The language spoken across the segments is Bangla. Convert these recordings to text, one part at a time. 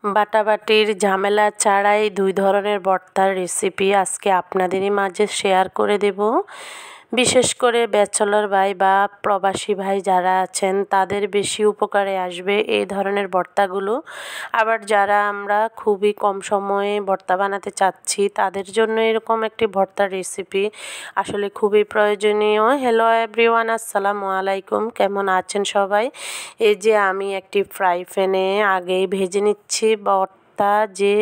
বাটাবাটির ঝামেলা ছাড়াই 2 ধরনের ভর্তার রেসিপি আজকে আপনাদেরই মাঝে শেয়ার করে দেব। বিশেষ করে ব্যাচেলর ভাই বা প্রবাসী ভাই যারা আছেন তাদের বেশি উপকারে আসবে এই ধরনের ভর্তাগুলো। আবার যারা আমরা খুবই কম সময়ে ভর্তা বানাতে চাচ্ছি তাদের জন্য এরকম একটি ভর্তার রেসিপি আসলে খুবই প্রয়োজনীয়। হ্যালো এভরিওয়ান, আসসালামু আলাইকুম। কেমন আছেন সবাই? এই যে আমি একটি ফ্রাই প্যানে আগেই ভেজে নিচ্ছি যে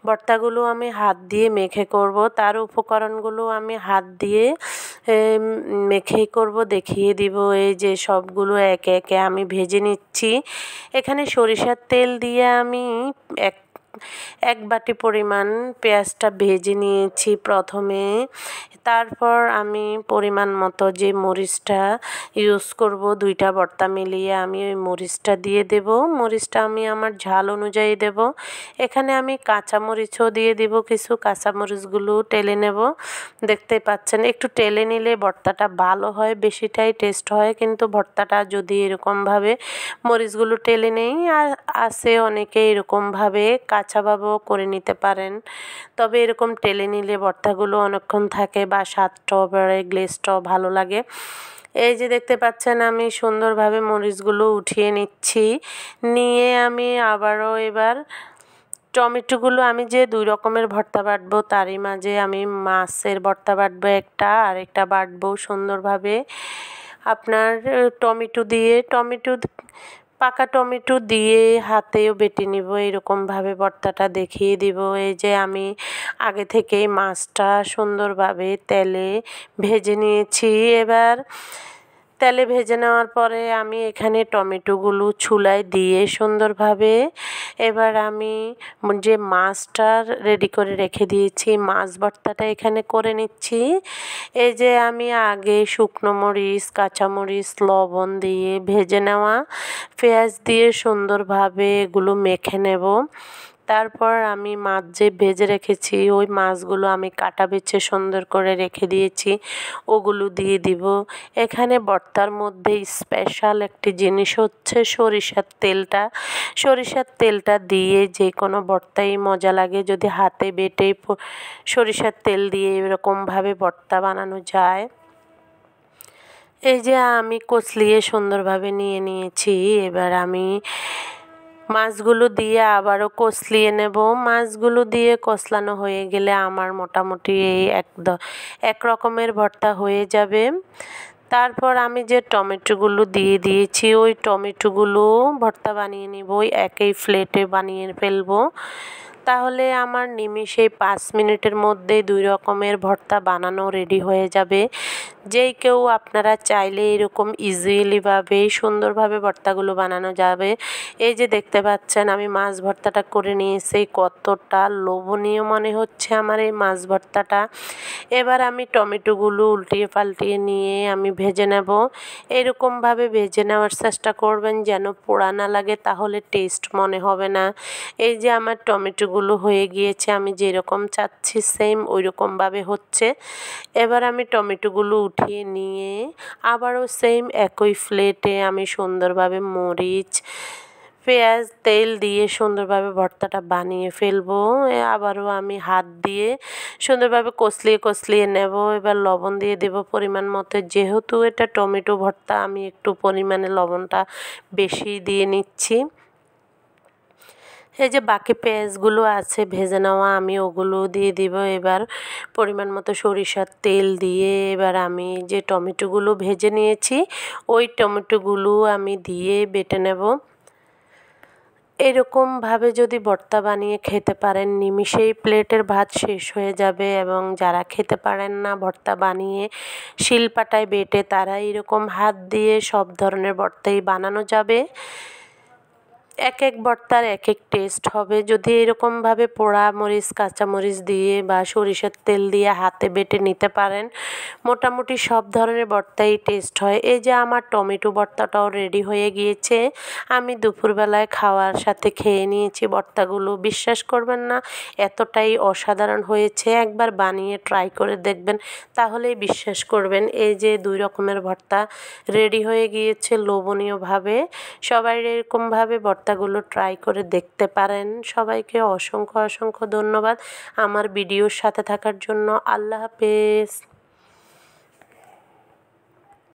ভর্তাগুলো আমি হাত দিয়ে মেখে করব তার উপকরণগুলো আমি হাত দিয়ে মেখেই করব, দেখিয়ে দিব। এই যে সবগুলো একে একে আমি ভেজে নিচ্ছি। এখানে সরিষার তেল দিয়ে আমি এক বাটি পরিমাণ পেঁয়াজটা ভেজে নিয়েছি প্রথমে। তারপর আমি পরিমাণ মতো যে মরিচটা ইউজ করব 2টা ভর্তা মিলিয়ে আমি ওই মরিচটা দিয়ে দেব। মরিচটা আমি আমার ঝাল অনুযায়ী দেব। এখানে আমি কাঁচামরিচও দিয়ে দিব, কিছু কাঁচামরিচগুলো টেলে নেব। দেখতে পাচ্ছেন একটু টেলে নিলে ভর্তাটা ভালো হয়, বেশিটাই টেস্ট হয়। কিন্তু ভর্তাটা যদি এরকমভাবে মরিচগুলো টেলে নেই, আর আছে অনেকে এরকমভাবে কাঁচাভাবেও করে নিতে পারেন। তবে এরকম টেলে নিলে ভর্তাগুলো অনেকক্ষণ থাকে বা স্বাদটাও বেড়ে, গ্লেজটাও ভালো লাগে। এই যে দেখতে পাচ্ছেন আমি সুন্দরভাবে মরিচগুলো উঠিয়ে নিচ্ছি। নিয়ে আমি আবারও এবার টমেটোগুলো আমি যে 2 রকমের ভর্তা বাটবো তারই মাঝে আমি মাছের ভর্তা বাটবো একটা, আর একটা বাটবো সুন্দরভাবে আপনার পাকা টমেটো দিয়ে হাতেও বেটে নিব। এরকমভাবে ভর্তাটা দেখিয়ে দিব। এই যে আমি আগে থেকেই মাছটা সুন্দরভাবে তেলে ভেজে নিয়েছি। এবার তেলে ভেজে নেওয়ার পরে আমি এখানে টমেটোগুলো চুলায় দিয়ে সুন্দরভাবে এবার আমি যে মাছটা রেডি করে রেখে দিয়েছি মাছ ভর্তাটা এখানে করে নিচ্ছি। এই যে আমি আগে শুকনো মরিচ, কাঁচামরিচ, লবণ দিয়ে ভেজে নেওয়া পেঁয়াজ দিয়ে সুন্দরভাবে এগুলো মেখে নেব। তারপর আমি মাছ যে ভেজে রেখেছি ওই মাছগুলো আমি কাটা বেছে সুন্দর করে রেখে দিয়েছি, ওগুলো দিয়ে দিব। এখানে ভর্তার মধ্যে স্পেশাল একটি জিনিস হচ্ছে সরিষার তেলটা দিয়ে যে কোনো ভর্তাই মজা লাগে যদি হাতে বেটে সরিষার তেল দিয়ে এরকমভাবে ভর্তা বানানো যায়। এই যে আমি কচলিয়ে সুন্দরভাবে নিয়ে নিয়েছি। এবার আমি মাছগুলো দিয়ে আবারও কচলিয়ে নেব। মাছগুলো দিয়ে কচলানো হয়ে গেলে আমার মোটামুটি এই এক রকমের ভর্তা হয়ে যাবে। তারপর আমি যে টমেটোগুলো দিয়ে দিয়েছি ওই টমেটোগুলো ভর্তা বানিয়ে নিব, ওই একই প্লেটে বানিয়ে ফেলবো। তাহলে আমার নিমিষেই 5 মিনিটের মধ্যে 2 রকমের ভর্তা বানানো রেডি হয়ে যাবে। যেই কেউ আপনারা চাইলে এরকম ইজিলিভাবে সুন্দরভাবে ভর্তাগুলো বানানো যাবে। এই যে দেখতে পাচ্ছেন আমি মাছ ভর্তাটা করে নিয়েছি, কতটা লোভনীয় মনে হচ্ছে আমার এই মাছ ভর্তাটা। এবার আমি টমেটোগুলো উল্টিয়ে পাল্টিয়ে নিয়ে আমি ভেজে নেব। এরকমভাবে ভেজে নেওয়ার চেষ্টা করবেন যেন পোড়া না লাগে, তাহলে টেস্ট মনে হবে না। এই যে আমার টমেটোগুলো হয়ে গিয়েছে, আমি যেরকম চাচ্ছি সেম ওইরকমভাবে হচ্ছে। এবার আমি টমেটোগুলো উঠিয়ে নিয়ে আবারও সেম একই প্লেটে আমি সুন্দরভাবে মরিচ, পেঁয়াজ, তেল দিয়ে সুন্দরভাবে ভর্তাটা বানিয়ে ফেলবো। আবারও আমি হাত দিয়ে সুন্দরভাবে কচলিয়ে নেব। এবার লবণ দিয়ে দেব পরিমাণ মতো। যেহেতু এটা টমেটো ভর্তা আমি একটু পরিমাণে লবণটা বেশি দিয়ে নিচ্ছি। এই যে বাকি পেঁয়াজগুলো আছে ভেজে নেওয়া আমি ওগুলো দিয়ে দিব। এবার পরিমাণ মতো সরিষার তেল দিয়ে এবার আমি যে টমেটোগুলো ভেজে নিয়েছি ওই টমেটোগুলো আমি দিয়ে বেটে নেব। এরকমভাবে যদি ভর্তা বানিয়ে খেতে পারেন নিমিষেই প্লেটের ভাত শেষ হয়ে যাবে। এবং যারা খেতে পারেন না ভর্তা বানিয়ে শিলপাটায় বেটে, তারা এরকম হাত দিয়ে সব ধরনের ভর্তাই বানানো যাবে। এক এক ভর্তার এক এক টেস্ট হবে। যদি এরকমভাবে পোড়া মরিচ, কাঁচামরিচ দিয়ে বা সরিষার তেল দিয়ে হাতে বেটে নিতে পারেন, মোটামুটি সব ধরনের ভর্তাই টেস্ট হয়। এই যে আমার টমেটো ভর্তাটাও রেডি হয়ে গিয়েছে। আমি দুপুরবেলায় খাওয়ার সাথে খেয়ে নিয়েছি ভর্তাগুলো। বিশ্বাস করবেন না, এতটাই অসাধারণ হয়েছে। একবার বানিয়ে ট্রাই করে দেখবেন, তাহলেই বিশ্বাস করবেন। এই যে 2 রকমের ভর্তা রেডি হয়ে গিয়েছে লোভনীয়ভাবে। সবাই এরকমভাবে ভর্তা ভর্তাগুলো ট্রাই করে দেখতে পারেন। সবাইকে অসংখ্য অসংখ্য ধন্যবাদ আমার ভিডিওর সাথে থাকার জন্য। আল্লাহ হাফেজ।